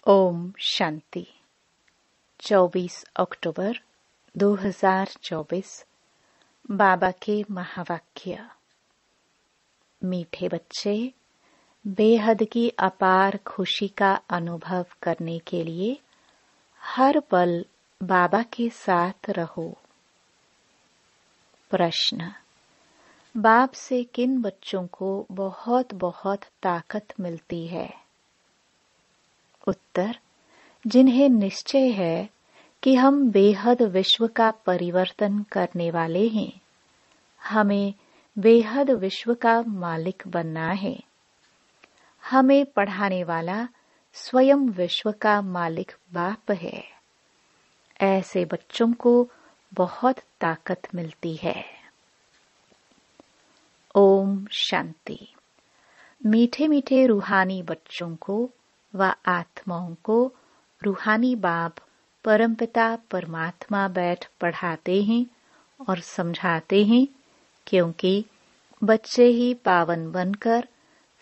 ओम शांति। 24 अक्टूबर 2024। बाबा के महावाक्य। मीठे बच्चे, बेहद की अपार खुशी का अनुभव करने के लिए हर पल बाबा के साथ रहो। प्रश्न: बाप से किन बच्चों को बहुत बहुत ताकत मिलती है? उत्तर: जिन्हें निश्चय है कि हम बेहद विश्व का परिवर्तन करने वाले हैं। हमें बेहद विश्व का मालिक बनना है। हमें पढ़ाने वाला स्वयं विश्व का मालिक बाप है। ऐसे बच्चों को बहुत ताकत मिलती है। ओम शांति। मीठे मीठे रूहानी बच्चों को व आत्माओं को रूहानी बाप परमपिता परमात्मा बैठ पढ़ाते हैं और समझाते हैं, क्योंकि बच्चे ही पावन बनकर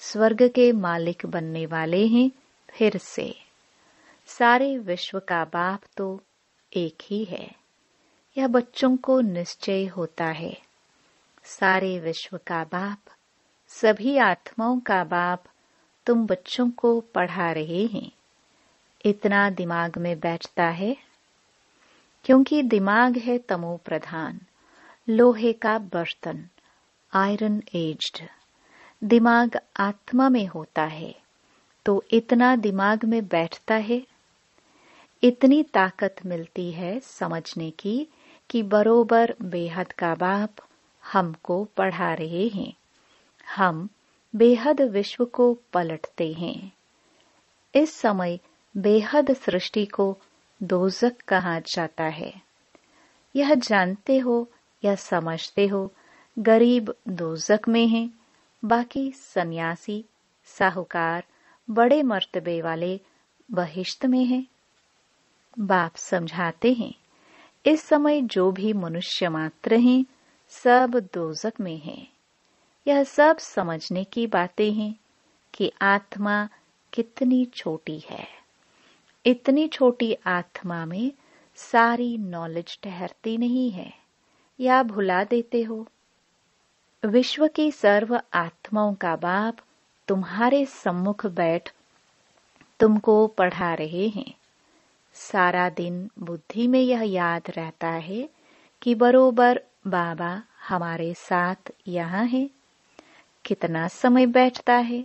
स्वर्ग के मालिक बनने वाले हैं। फिर से सारे विश्व का बाप तो एक ही है, यह बच्चों को निश्चय होता है। सारे विश्व का बाप, सभी आत्माओं का बाप तुम बच्चों को पढ़ा रहे हैं। इतना दिमाग में बैठता है, क्योंकि दिमाग है तमो प्रधान, लोहे का बर्तन, आयरन एज्ड। दिमाग आत्मा में होता है, तो इतना दिमाग में बैठता है। इतनी ताकत मिलती है समझने की कि बरोबर बेहद का बाप हमको पढ़ा रहे हैं। हम बेहद विश्व को पलटते हैं। इस समय बेहद सृष्टि को दोज़ख कहा जाता है। यह जानते हो या समझते हो, गरीब दोज़ख में हैं, बाकी सन्यासी, साहूकार, बड़े मर्तबे वाले बहिश्त में हैं। बाप समझाते हैं, इस समय जो भी मनुष्य मात्र हैं, सब दोज़ख में हैं। यह सब समझने की बातें हैं कि आत्मा कितनी छोटी है। इतनी छोटी आत्मा में सारी नॉलेज ठहरती नहीं है, या भुला देते हो। विश्व की सर्व आत्माओं का बाप तुम्हारे सम्मुख बैठ तुमको पढ़ा रहे हैं। सारा दिन बुद्धि में यह याद रहता है कि बरोबर बाबा हमारे साथ यहाँ है। कितना समय बैठता है?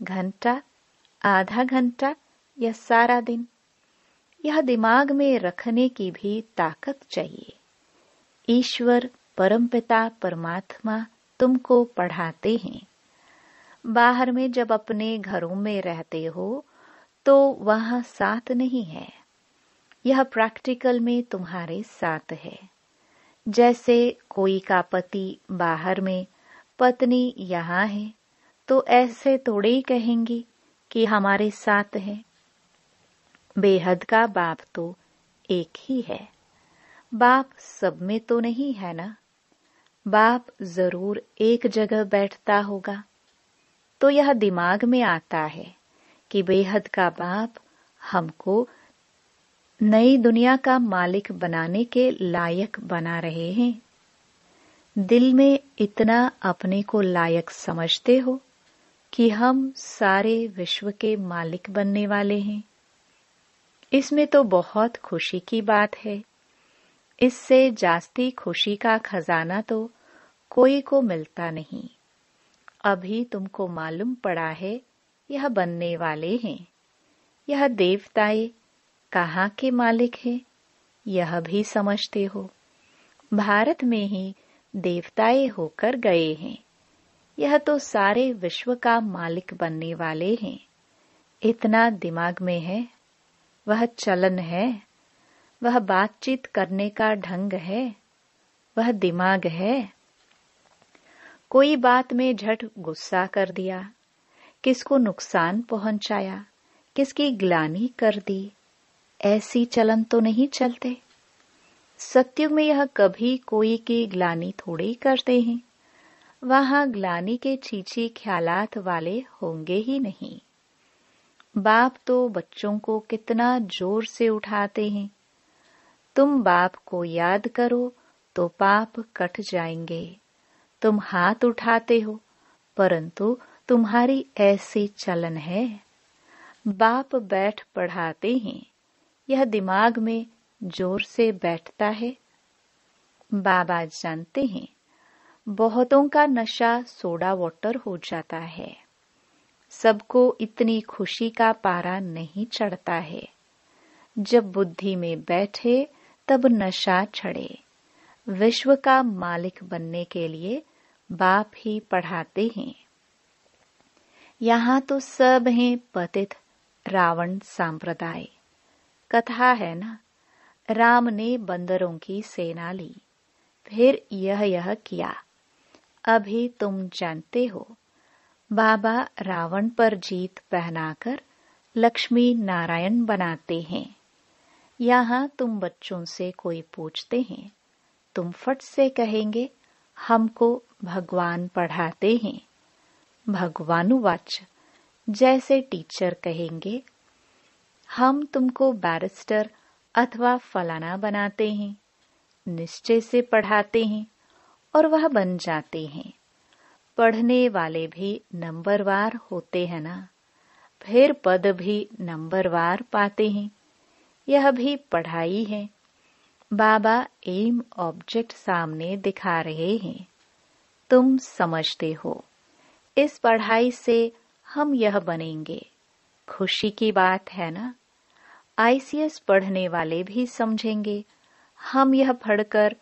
घंटा, आधा घंटा या सारा दिन? यह दिमाग में रखने की भी ताकत चाहिए। ईश्वर परमपिता परमात्मा तुमको पढ़ाते हैं। बाहर में जब अपने घरों में रहते हो तो वहां साथ नहीं है। यह प्रैक्टिकल में तुम्हारे साथ है। जैसे कोई का पति बाहर में, पत्नी यहाँ है, तो ऐसे थोड़े ही कहेंगी कि हमारे साथ है। बेहद का बाप तो एक ही है। बाप सब में तो नहीं है ना। बाप जरूर एक जगह बैठता होगा। तो यह दिमाग में आता है कि बेहद का बाप हमको नई दुनिया का मालिक बनाने के लायक बना रहे हैं। दिल में इतना अपने को लायक समझते हो कि हम सारे विश्व के मालिक बनने वाले हैं। इसमें तो बहुत खुशी की बात है। इससे जास्ती खुशी का खजाना तो कोई को मिलता नहीं। अभी तुमको मालूम पड़ा है यह बनने वाले हैं। यह देवताएं कहाँ के मालिक हैं, यह भी समझते हो। भारत में ही देवताएं होकर गए हैं। यह तो सारे विश्व का मालिक बनने वाले हैं। इतना दिमाग में है। वह चलन है, वह बातचीत करने का ढंग है, वह दिमाग है। कोई बात में झट गुस्सा कर दिया, किसको नुकसान पहुंचाया, किसकी ग्लानि कर दी, ऐसी चलन तो नहीं चलते। सत्युग में यह कभी कोई की ग्लानि थोड़े करते हैं। वहां ग्लानि के छीछी ख्यालात वाले होंगे ही नहीं। बाप तो बच्चों को कितना जोर से उठाते हैं। तुम बाप को याद करो तो पाप कट जाएंगे। तुम हाथ उठाते हो, परंतु तुम्हारी ऐसी चलन है। बाप बैठ पढ़ाते हैं, यह दिमाग में जोर से बैठता है। बाबा जानते हैं, बहुतों का नशा सोडा वाटर हो जाता है। सबको इतनी खुशी का पारा नहीं चढ़ता है। जब बुद्धि में बैठे तब नशा चढ़े। विश्व का मालिक बनने के लिए बाप ही पढ़ाते हैं। यहाँ तो सब हैं पतित रावण संप्रदाय। कथा है ना, राम ने बंदरों की सेना ली, फिर यह किया। अभी तुम जानते हो, बाबा रावण पर जीत पहनाकर लक्ष्मी नारायण बनाते हैं। यहाँ तुम बच्चों से कोई पूछते हैं, तुम फट से कहेंगे हमको भगवान पढ़ाते हैं। भगवानुवाच, जैसे टीचर कहेंगे हम तुमको बैरिस्टर अथवा फलाना बनाते हैं, निश्चय से पढ़ाते हैं और वह बन जाते हैं। पढ़ने वाले भी नंबरवार होते हैं ना, फिर पद भी नंबरवार पाते हैं। यह भी पढ़ाई है। बाबा एम ऑब्जेक्ट सामने दिखा रहे हैं, तुम समझते हो। इस पढ़ाई से हम यह बनेंगे। खुशी की बात है ना। आईसीएस पढ़ने वाले भी समझेंगे, हम यह पढ़कर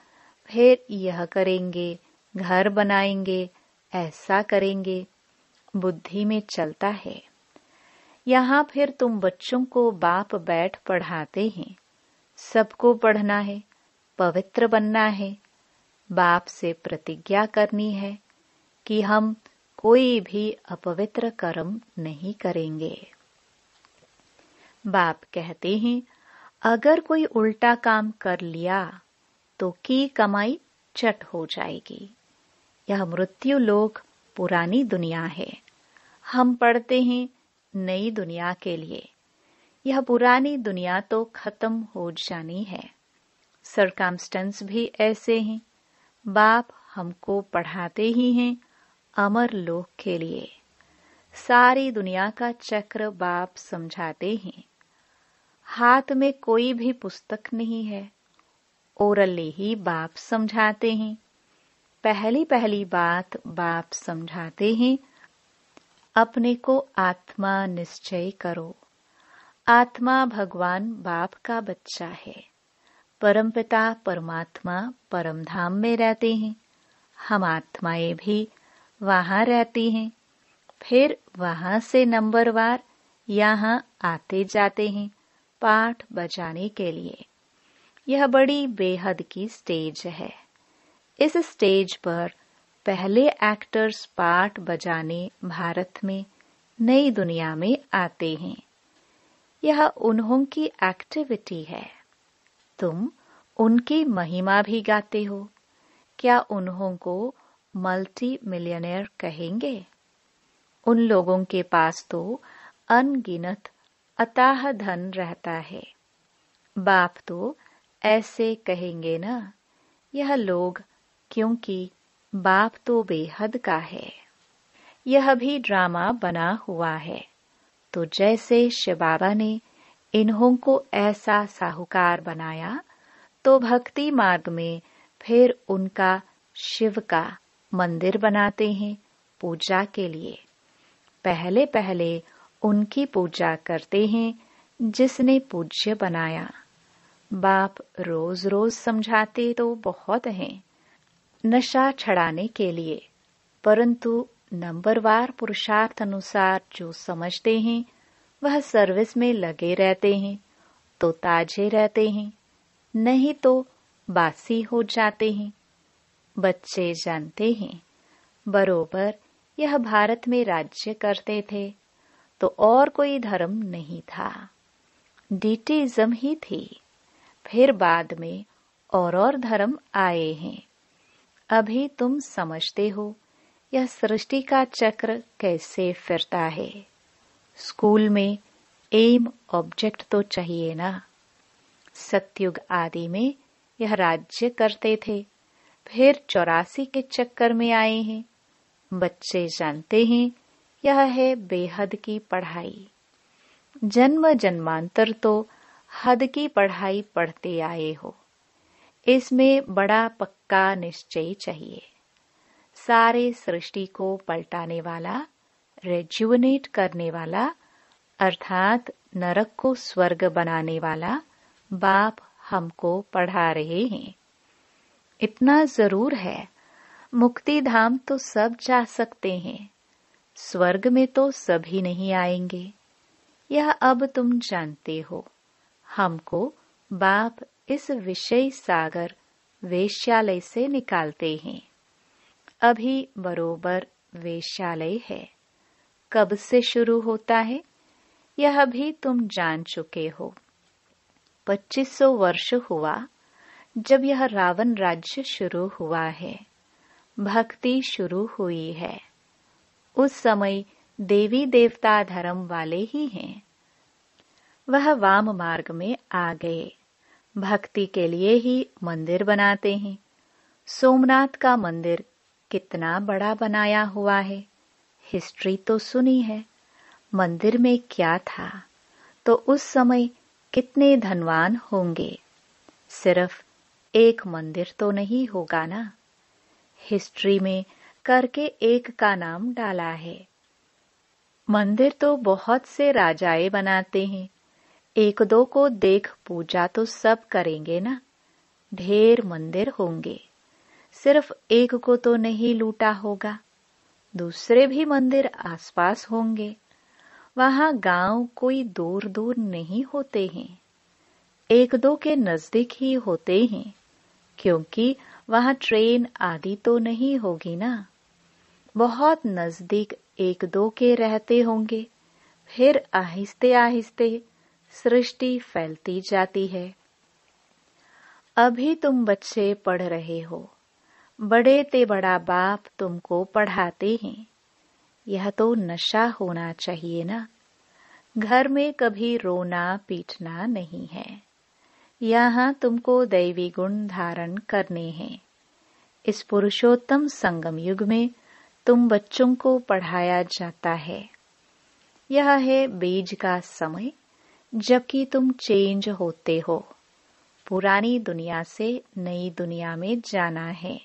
फिर यह करेंगे, घर बनाएंगे, ऐसा करेंगे। बुद्धि में चलता है। यहाँ फिर तुम बच्चों को बाप बैठ पढ़ाते हैं। सबको पढ़ना है, पवित्र बनना है। बाप से प्रतिज्ञा करनी है कि हम कोई भी अपवित्र कर्म नहीं करेंगे। बाप कहते हैं, अगर कोई उल्टा काम कर लिया तो की कमाई चट हो जाएगी। यह मृत्यु लोक पुरानी दुनिया है। हम पढ़ते हैं नई दुनिया के लिए। यह पुरानी दुनिया तो खत्म हो जानी है। सरकमस्टेंस भी ऐसे हैं। बाप हमको पढ़ाते ही हैं अमर लोक के लिए। सारी दुनिया का चक्र बाप समझाते हैं। हाथ में कोई भी पुस्तक नहीं है, ओरली ही बाप समझाते हैं। पहली पहली बात बाप समझाते हैं, अपने को आत्मा निश्चय करो। आत्मा भगवान बाप का बच्चा है। परमपिता परमात्मा परम धाम में रहते हैं। हम आत्माएं भी वहां रहती हैं। फिर वहां से नंबरवार यहाँ आते जाते हैं पाठ बजाने के लिए। यह बड़ी बेहद की स्टेज है। इस स्टेज पर पहले एक्टर्स पाठ बजाने भारत में नई दुनिया में आते हैं। यह उन्हों की एक्टिविटी है। तुम उनकी महिमा भी गाते हो। क्या उन्हों को मल्टी मिलियनेयर कहेंगे? उन लोगों के पास तो अनगिनत अथाह धन रहता है। बाप तो ऐसे कहेंगे ना, यह लोग, क्योंकि बाप तो बेहद का है। यह भी ड्रामा बना हुआ है। तो जैसे शिव बाबा ने इन्हों को ऐसा साहूकार बनाया, तो भक्ति मार्ग में फिर उनका शिव का मंदिर बनाते हैं पूजा के लिए। पहले पहले उनकी पूजा करते हैं जिसने पूज्य बनाया। बाप रोज रोज समझाते तो बहुत हैं नशा छड़ाने के लिए, परंतु नंबरवार पुरुषार्थ अनुसार जो समझते हैं वह सर्विस में लगे रहते हैं तो ताजे रहते हैं, नहीं तो बासी हो जाते हैं। बच्चे जानते हैं, बरोबर यह भारत में राज्य करते थे तो और कोई धर्म नहीं था, डीटीइज्म ही थी। फिर बाद में और धर्म आए हैं। अभी तुम समझते हो यह सृष्टि का चक्र कैसे फिरता है। स्कूल में एम ऑब्जेक्ट तो चाहिए ना। सतयुग आदि में यह राज्य करते थे, फिर 84 के चक्कर में आए हैं। बच्चे जानते हैं यह है बेहद की पढ़ाई। जन्म जन्मांतर तो हद की पढ़ाई पढ़ते आए हो। इसमें बड़ा पक्का निश्चय चाहिए। सारे सृष्टि को पलटाने वाला, रेजुवनेट करने वाला, अर्थात नरक को स्वर्ग बनाने वाला बाप हमको पढ़ा रहे हैं। इतना जरूर है, मुक्ति धाम तो सब जा सकते हैं, स्वर्ग में तो सभी नहीं आएंगे। यह अब तुम जानते हो। हमको बाप इस विषय सागर वेश्यालय से निकालते हैं। अभी बरोबर वेश्यालय है। कब से शुरू होता है यह भी तुम जान चुके हो। 2500 वर्ष हुआ जब यह रावण राज्य शुरू हुआ है, भक्ति शुरू हुई है। उस समय देवी देवता धर्म वाले ही हैं। वह वाम मार्ग में आ गए। भक्ति के लिए ही मंदिर बनाते हैं। सोमनाथ का मंदिर कितना बड़ा बनाया हुआ है, हिस्ट्री तो सुनी है। मंदिर में क्या था तो उस समय कितने धनवान होंगे। सिर्फ एक मंदिर तो नहीं होगा ना। हिस्ट्री में करके एक का नाम डाला है। मंदिर तो बहुत से राजाए बनाते हैं। एक दो को देख पूजा तो सब करेंगे ना। ढेर मंदिर होंगे, सिर्फ एक को तो नहीं लूटा होगा। दूसरे भी मंदिर आसपास होंगे। वहां गांव कोई दूर दूर नहीं होते हैं, एक दो के नजदीक ही होते हैं, क्योंकि वहां ट्रेन आदि तो नहीं होगी ना। बहुत नजदीक एक दो के रहते होंगे। फिर आहिस्ते आहिस्ते सृष्टि फैलती जाती है। अभी तुम बच्चे पढ़ रहे हो, बड़े ते बड़ा बाप तुमको पढ़ाते हैं। यह तो नशा होना चाहिए ना। घर में कभी रोना पीटना नहीं है। यहाँ तुमको दैवी गुण धारण करने हैं। इस पुरुषोत्तम संगम युग में तुम बच्चों को पढ़ाया जाता है। यह है बीज का समय, जबकि तुम चेंज होते हो। पुरानी दुनिया से नई दुनिया में जाना है।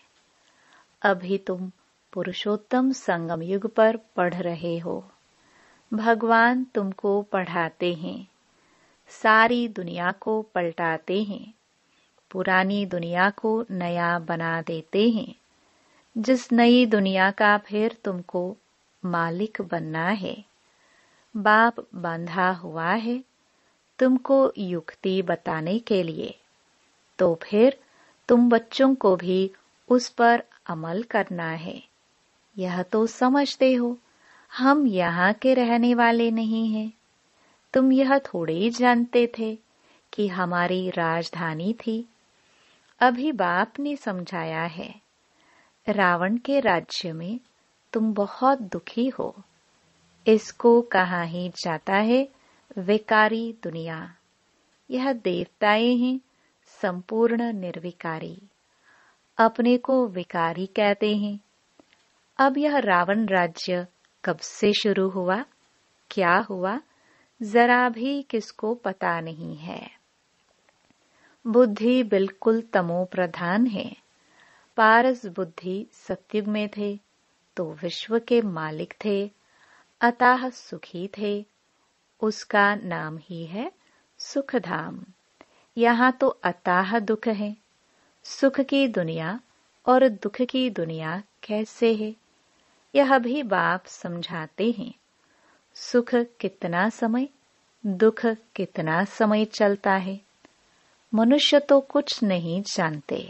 अभी तुम पुरुषोत्तम संगम युग पर पढ़ रहे हो। भगवान तुमको पढ़ाते हैं, सारी दुनिया को पलटाते हैं, पुरानी दुनिया को नया बना देते हैं। जिस नई दुनिया का फिर तुमको मालिक बनना है। बाप बांधा हुआ है तुमको युक्ति बताने के लिए, तो फिर तुम बच्चों को भी उस पर अमल करना है। यह तो समझते हो हम यहाँ के रहने वाले नहीं हैं। तुम यह थोड़े ही जानते थे कि हमारी राजधानी थी। अभी बाप ने समझाया है। रावण के राज्य में तुम बहुत दुखी हो। इसको कहा ही जाता है विकारी दुनिया। यह देवताएं हैं संपूर्ण निर्विकारी, अपने को विकारी कहते हैं। अब यह रावण राज्य कब से शुरू हुआ, क्या हुआ, जरा भी किसको पता नहीं है। बुद्धि बिल्कुल तमो प्रधान है। पारस बुद्धि सतयुग में थे तो विश्व के मालिक थे, अतः सुखी थे। उसका नाम ही है सुखधाम। यहाँ तो अतः दुख है। सुख की दुनिया और दुख की दुनिया कैसे है, यह भी बाप समझाते हैं। सुख कितना समय, दुख कितना समय चलता है, मनुष्य तो कुछ नहीं जानते।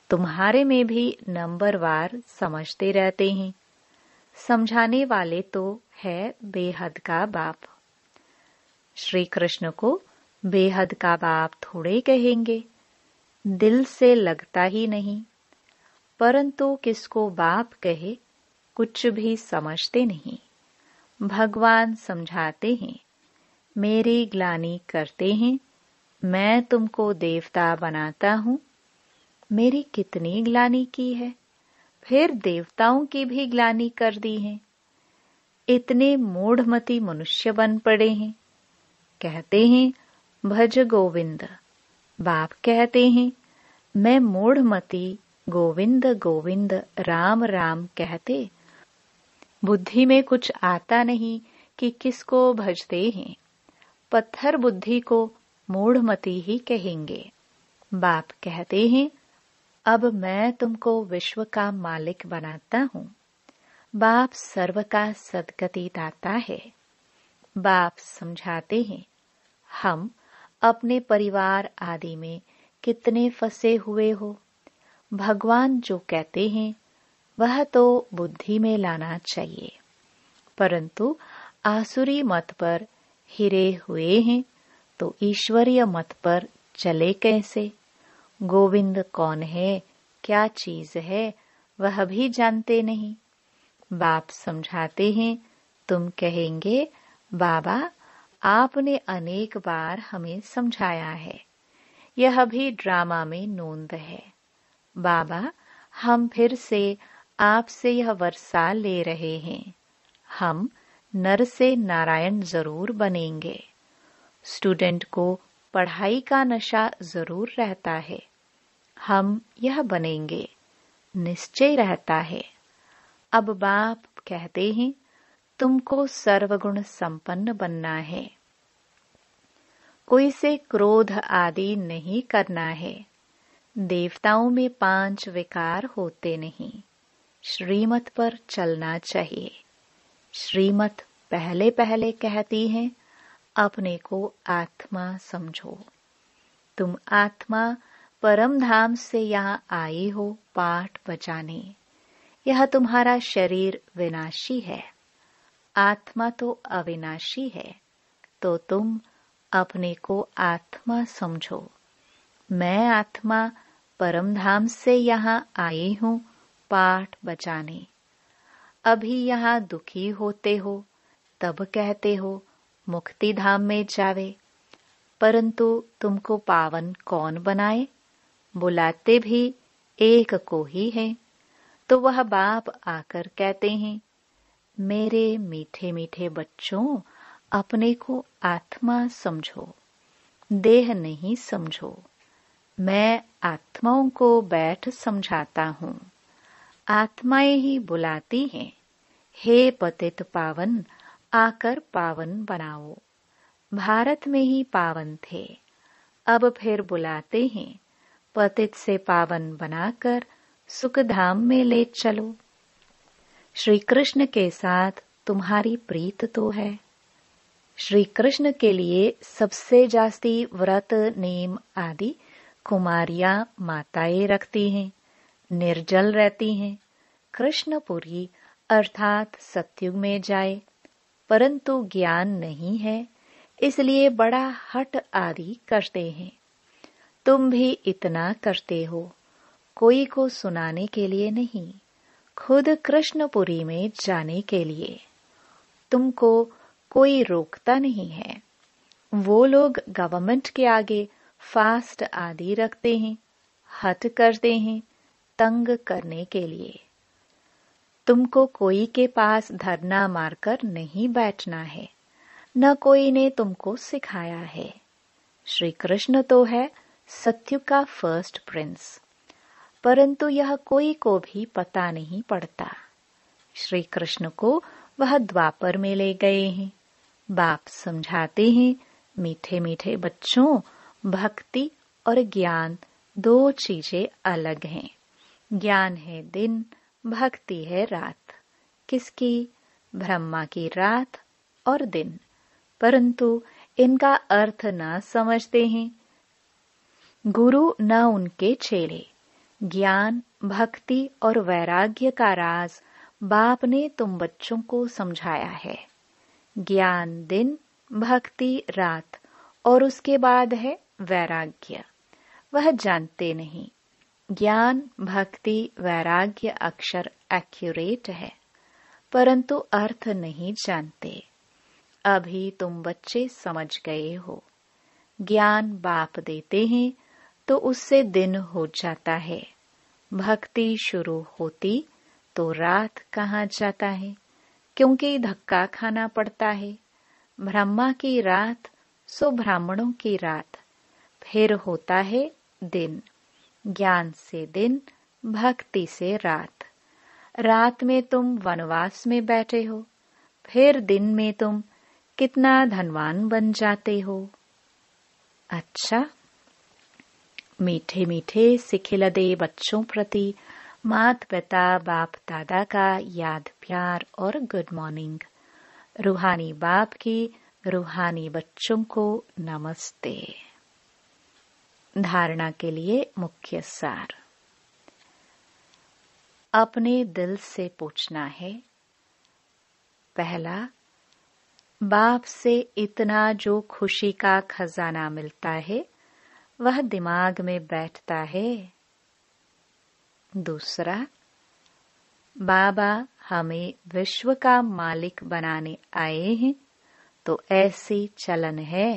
तुम्हारे में भी नंबरवार समझते रहते हैं। समझाने वाले तो है बेहद का बाप। श्री कृष्ण को बेहद का बाप थोड़े कहेंगे, दिल से लगता ही नहीं। परंतु किसको बाप कहे कुछ भी समझते नहीं। भगवान समझाते हैं मेरी ग्लानि करते हैं, मैं तुमको देवता बनाता हूँ। मेरी कितनी ग्लानि की है, फिर देवताओं की भी ग्लानि कर दी है। इतने मूढ़मती मनुष्य बन पड़े हैं। कहते हैं भज गोविंद। बाप कहते हैं मैं मूढ़मती गोविंद गोविंद राम राम कहते बुद्धि में कुछ आता नहीं कि किसको भजते हैं। पत्थर बुद्धि को मूढ़मती ही कहेंगे। बाप कहते हैं अब मैं तुमको विश्व का मालिक बनाता हूँ। बाप सर्व का सद्गति दाता है। बाप समझाते हैं हम अपने परिवार आदि में कितने फंसे हुए हो। भगवान जो कहते हैं वह तो बुद्धि में लाना चाहिए, परंतु आसुरी मत पर हिरे हुए हैं तो ईश्वरीय मत पर चले कैसे। गोविंद कौन है, क्या चीज है, वह भी जानते नहीं। बाप समझाते हैं तुम कहेंगे बाबा आपने अनेक बार हमें समझाया है, यह भी ड्रामा में नोंद है। बाबा हम फिर से आपसे यह वर्षा ले रहे हैं, हम नर से नारायण जरूर बनेंगे। स्टूडेंट को पढ़ाई का नशा जरूर रहता है, हम यह बनेंगे, निश्चय रहता है। अब बाप कहते हैं तुमको सर्वगुण संपन्न बनना है। कोई से क्रोध आदि नहीं करना है। देवताओं में 5 विकार होते नहीं। श्रीमत पर चलना चाहिए। श्रीमत पहले पहले कहती है अपने को आत्मा समझो। तुम आत्मा परम धाम से यहाँ आए हो पाठ बजाने। यह तुम्हारा शरीर विनाशी है, आत्मा तो अविनाशी है। तो तुम अपने को आत्मा समझो। मैं आत्मा परम धाम से यहाँ आई हूँ पाठ बजाने। अभी यहाँ दुखी होते हो तब कहते हो मुक्ति धाम में जावे, परंतु तुमको पावन कौन बनाए। बुलाते भी एक को ही है। तो वह बाप आकर कहते हैं मेरे मीठे मीठे बच्चों, अपने को आत्मा समझो, देह नहीं समझो। मैं आत्माओं को बैठ समझाता हूँ। आत्माएं ही बुलाती हैं, हे पतित पावन आकर पावन बनाओ। भारत में ही पावन थे, अब फिर बुलाते हैं पतित से पावन बनाकर सुखधाम में ले चलो। श्री कृष्ण के साथ तुम्हारी प्रीत तो है। श्री कृष्ण के लिए सबसे जास्ती व्रत नेम आदि कुमारियां माताएं रखती हैं, निर्जल रहती हैं। कृष्णपुरी अर्थात सत्युग में जाए, परंतु ज्ञान नहीं है, इसलिए बड़ा हट आदि करते हैं। तुम भी इतना करते हो, कोई को सुनाने के लिए नहीं, खुद कृष्णपुरी में जाने के लिए। तुमको कोई रोकता नहीं है। वो लोग गवर्नमेंट के आगे फास्ट आदि रखते हैं, हट करते हैं तंग करने के लिए। तुमको कोई के पास धरना मारकर नहीं बैठना है, न कोई ने तुमको सिखाया है। श्री कृष्ण तो है सत्युग का फर्स्ट प्रिंस, परंतु यह कोई को भी पता नहीं पड़ता। श्री कृष्ण को वह द्वापर में ले गए हैं। बाप समझाते हैं मीठे मीठे बच्चों, भक्ति और ज्ञान 2 चीजें अलग हैं। ज्ञान है दिन, भक्ति है रात। किसकी? ब्रह्मा की रात और दिन, परंतु इनका अर्थ न समझते हैं। गुरु न उनके चेले। ज्ञान, भक्ति और वैराग्य का राज बाप ने तुम बच्चों को समझाया है। ज्ञान दिन, भक्ति रात और उसके बाद है वैराग्य। वह जानते नहीं। ज्ञान, भक्ति, वैराग्य अक्षर एक्यूरेट है, परंतु अर्थ नहीं जानते। अभी तुम बच्चे समझ गए हो। ज्ञान बाप देते हैं तो उससे दिन हो जाता है। भक्ति शुरू होती तो रात कहाँ जाता है, क्योंकि धक्का खाना पड़ता है। ब्रह्मा की रात सो ब्राह्मणों की रात, फिर होता है दिन। ज्ञान से दिन, भक्ति से रात। रात में तुम वनवास में बैठे हो, फिर दिन में तुम कितना धनवान बन जाते हो। अच्छा, मीठे मीठे सिखिलदे बच्चों प्रति माता पिता बाप दादा का याद प्यार और गुड मॉर्निंग। रूहानी बाप की रूहानी बच्चों को नमस्ते। धारणा के लिए मुख्य सार। अपने दिल से पूछना है। पहला, बाप से इतना जो खुशी का खजाना मिलता है वह दिमाग में बैठता है। दूसरा, बाबा हमें विश्व का मालिक बनाने आए हैं तो ऐसी चलन है।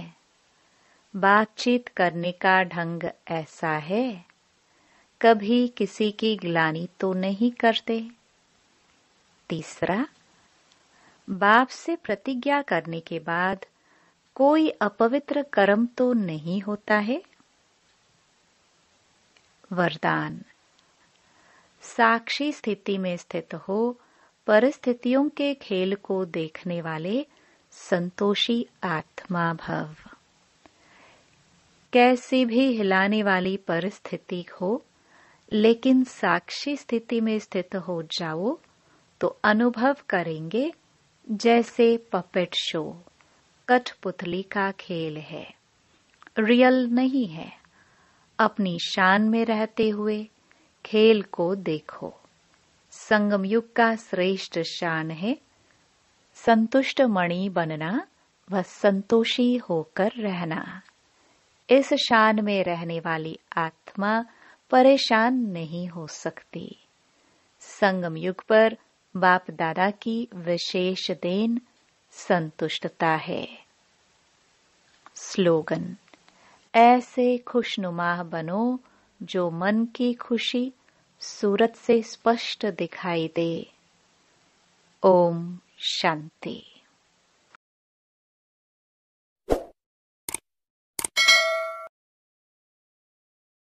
बातचीत करने का ढंग ऐसा है, कभी किसी की गिलानी तो नहीं करते। तीसरा, बाप से प्रतिज्ञा करने के बाद कोई अपवित्र कर्म तो नहीं होता है। वरदान। साक्षी स्थिति में स्थित हो परिस्थितियों के खेल को देखने वाले संतोषी आत्मा भव। कैसी भी हिलाने वाली परिस्थिति हो, लेकिन साक्षी स्थिति में स्थित हो जाओ तो अनुभव करेंगे जैसे पपेट शो, कठपुतली का खेल है, रियल नहीं है। अपनी शान में रहते हुए खेल को देखो। संगम युग का श्रेष्ठ शान है संतुष्ट मणि बनना व संतोषी होकर रहना। इस शान में रहने वाली आत्मा परेशान नहीं हो सकती। संगम युग पर बाप दादा की विशेष देन संतुष्टता है। स्लोगन। ऐसे खुशनुमा बनो जो मन की खुशी सूरत से स्पष्ट दिखाई दे। ओम शांति।